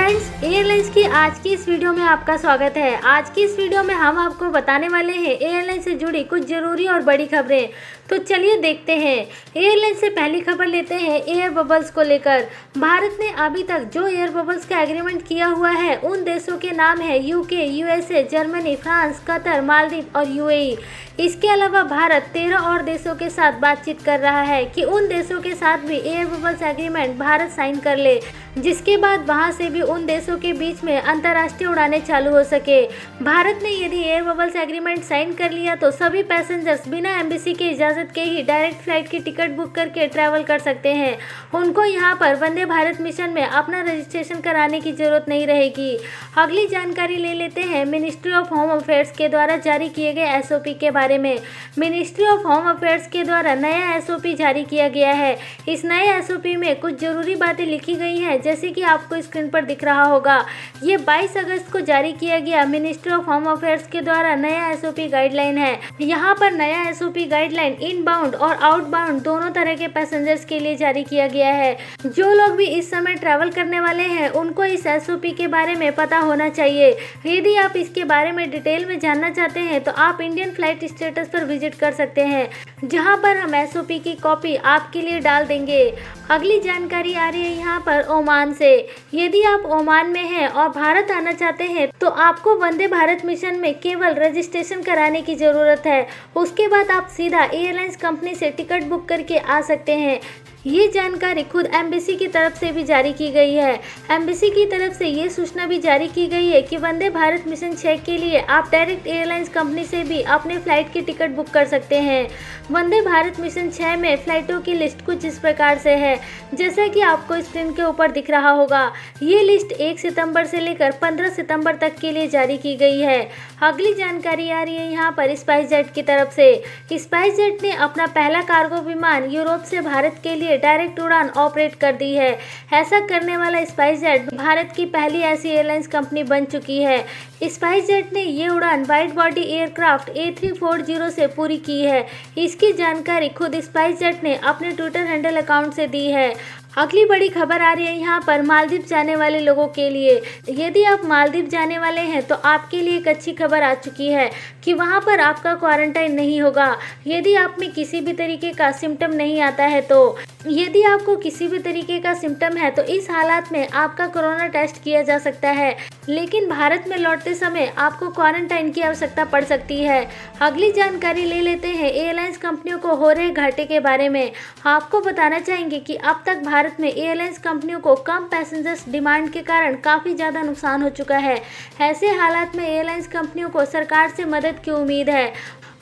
Friends, airlines की आज की इस वीडियो में आपका स्वागत है। आज की इस वीडियो में हम आपको बताने वाले हैं एयरलाइन से जुड़ी कुछ जरूरी और बड़ी खबरें। तो चलिए देखते हैं। एयरलाइन से पहली खबर लेते हैं एयर बबल्स को लेकर। भारत ने अभी तक जो एयर बबल्स का एग्रीमेंट किया हुआ है उन देशों के नाम है UK, USA, Germany, France, Qatar, Maldives और यूएई। इसके अलावा भारत 13 और देशों के साथ बातचीत कर रहा है कि उन देशों के साथ भी air bubbles agreement Bharat sign कर ले, जिसके बाद वहां से भी उन देशों के बीच में अंतर्राष्ट्रीय उड़ानें चालू हो सके। भारत ने यदि एयर बबल्स एग्रीमेंट साइन कर लिया तो सभी पैसेंजर्स बिना एम्बेसी की इजाज़त के ही डायरेक्ट फ्लाइट की टिकट बुक करके ट्रैवल कर सकते हैं। उनको यहाँ पर वंदे भारत मिशन में अपना रजिस्ट्रेशन कराने की जरूरत नहीं रहेगी। अगली जानकारी ले लेते हैं मिनिस्ट्री ऑफ होम अफेयर्स के द्वारा जारी किए गए एसओपी के बारे में। मिनिस्ट्री ऑफ होम अफेयर्स के द्वारा नया एसओपी जारी किया गया है। इस नए एसओपी में कुछ जरूरी बातें लिखी गई हैं, जैसे कि आपको स्क्रीन पर दिख रहा होगा। ये 22 अगस्त को जारी किया गया मिनिस्ट्री ऑफ होम अफेयर्स के द्वारा नया एसओपी गाइडलाइन है। यहाँ पर नया एसओपी गाइडलाइन इनबाउंड और आउटबाउंड दोनों तरह के पैसेंजर्स के लिए जारी किया गया है। जो लोग भी इस समय ट्रैवल करने वाले हैं उनको इस एसओपी के बारे में पता होना चाहिए। यदि आप इसके बारे में डिटेल में जानना चाहते हैं तो आप इंडियन फ्लाइट स्टेटस पर विजिट कर सकते हैं, जहां पर हम एसओपी की कॉपी आपके लिए डाल देंगे। अगली जानकारी आ रही है यहाँ पर ओमान से। यदि आप ओमान में हैं और भारत आना चाहते हैं तो आपको वंदे भारत मिशन में केवल रजिस्ट्रेशन कराने की ज़रूरत है। उसके बाद आप सीधा एयरलाइंस कंपनी से टिकट बुक करके आ सकते हैं। ये जानकारी खुद एम्बेसी की तरफ से भी जारी की गई है। एम्बेसी की तरफ से ये सूचना भी जारी की गई है कि वंदे भारत मिशन 6 के लिए आप डायरेक्ट एयरलाइंस कंपनी से भी अपने फ्लाइट की टिकट बुक कर सकते हैं। वंदे भारत मिशन 6 में फ्लाइटों की लिस्ट कुछ इस प्रकार से है, जैसा कि आपको स्क्रीन के ऊपर दिख रहा होगा। ये लिस्ट 1 सितंबर से लेकर 15 सितंबर तक के लिए जारी की गई है। अगली जानकारी आ रही है यहाँ पर स्पाइस जेट की तरफ से। स्पाइस जेट ने अपना पहला कार्गो विमान यूरोप से भारत के लिए डायरेक्ट उड़ान ऑपरेट कर दी है। ऐसा करने वाला स्पाइस जेट भारत की पहली ऐसी एयरलाइंस कंपनी बन चुकी है। स्पाइस जेट ने ये उड़ान वाइड बॉडी एयरक्राफ्ट A340 से पूरी की है। इसकी जानकारी खुद स्पाइस जेट ने अपने ट्विटर हैंडल अकाउंट से दी है। अगली बड़ी खबर आ रही है यहाँ पर मालदीव जाने वाले लोगों के लिए। यदि आप मालदीव जाने वाले हैं तो आपके लिए एक अच्छी खबर आ चुकी है कि वहाँ पर आपका क्वारंटाइन नहीं होगा। यदि आप में किसी भी तरीके का सिम्टम नहीं आता है तो यदि आपको किसी भी तरीके का सिम्टम है तो इस हालात में आपका कोरोना टेस्ट किया जा सकता है, लेकिन भारत में लौटते समय आपको क्वारंटाइन की आवश्यकता पड़ सकती है। अगली जानकारी ले लेते हैं एयरलाइंस कंपनियों को हो रहे घाटे के बारे में। आपको बताना चाहेंगे कि अब तक भारत में एयरलाइंस कंपनियों को कम पैसेंजर्स डिमांड के कारण काफ़ी ज़्यादा नुकसान हो चुका है। ऐसे हालात में एयरलाइंस कंपनियों को सरकार से मदद की उम्मीद है।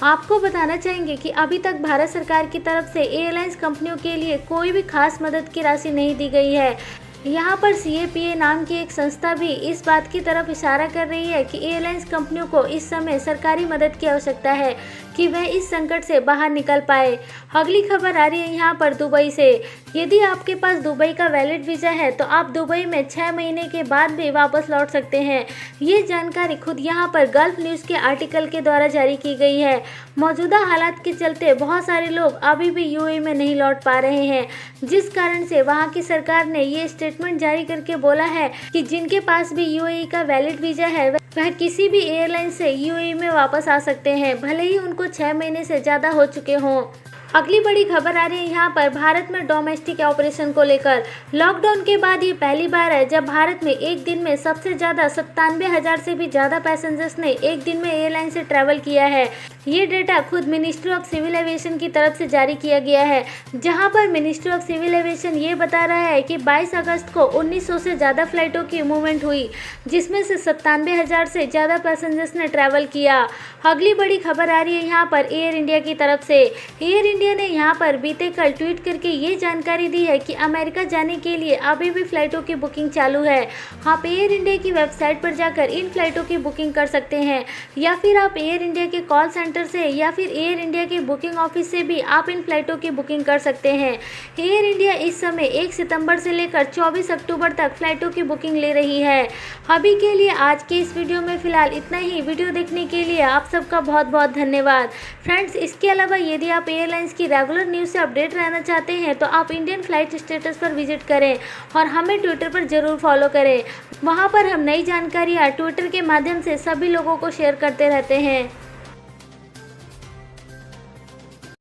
आपको बताना चाहेंगे कि अभी तक भारत सरकार की तरफ से एयरलाइंस कंपनियों के लिए कोई भी खास मदद की राशि नहीं दी गई है। यहाँ पर CAPA नाम की एक संस्था भी इस बात की तरफ इशारा कर रही है कि एयरलाइंस कंपनियों को इस समय सरकारी मदद की आवश्यकता है कि वह इस संकट से बाहर निकल पाए। अगली खबर आ रही है यहाँ पर दुबई से। यदि आपके पास दुबई का वैलिड वीज़ा है तो आप दुबई में 6 महीने के बाद भी वापस लौट सकते हैं। ये जानकारी खुद यहाँ पर गल्फ न्यूज़ के आर्टिकल के द्वारा जारी की गई है। मौजूदा हालात के चलते बहुत सारे लोग अभी भी UAE में नहीं लौट पा रहे हैं, जिस कारण से वहाँ की सरकार ने ये स्टेटमेंट जारी करके बोला है कि जिनके पास भी UAE का वैलिड वीज़ा है वह किसी भी एयरलाइन से UAE में वापस आ सकते हैं, भले ही उनको 6 महीने से ज़्यादा हो चुके हों। अगली बड़ी खबर आ रही है यहाँ पर भारत में डोमेस्टिक ऑपरेशन को लेकर। लॉकडाउन के बाद ये पहली बार है जब भारत में एक दिन में सबसे ज़्यादा 97,000 से भी ज़्यादा पैसेंजर्स ने एक दिन में एयरलाइन से ट्रैवल किया है। ये डेटा खुद मिनिस्ट्री ऑफ सिविल एविएशन की तरफ से जारी किया गया है, जहां पर मिनिस्ट्री ऑफ सिविल एविएशन ये बता रहा है कि 22 अगस्त को 1900 से ज़्यादा फ्लाइटों की मूवमेंट हुई, जिसमें से 97,000 से ज़्यादा पैसेंजर्स ने ट्रैवल किया। अगली बड़ी खबर आ रही है यहाँ पर एयर इंडिया की तरफ से। एयर इंडिया ने यहाँ पर बीते कल ट्वीट करके ये जानकारी दी है कि अमेरिका जाने के लिए अभी भी फ्लाइटों की बुकिंग चालू है। आप एयर इंडिया की वेबसाइट पर जाकर इन फ्लाइटों की बुकिंग कर सकते हैं, या फिर आप एयर इंडिया के कॉल सेंटर से या फिर एयर इंडिया के बुकिंग ऑफिस से भी आप इन फ्लाइटों की बुकिंग कर सकते हैं। एयर इंडिया इस समय 1 सितंबर से लेकर 24 अक्टूबर तक फ्लाइटों की बुकिंग ले रही है। अभी के लिए आज के इस वीडियो में फिलहाल इतना ही। वीडियो देखने के लिए आप सबका बहुत बहुत धन्यवाद। फ्रेंड्स, इसके अलावा यदि आप एयरलाइन एयरलाइंस की रेगुलर न्यूज़ से अपडेट रहना चाहते हैं तो आप इंडियन फ्लाइट स्टेटस पर विजिट करें और हमें ट्विटर पर ज़रूर फॉलो करें। वहां पर हम नई जानकारियाँ ट्विटर के माध्यम से सभी लोगों को शेयर करते रहते हैं।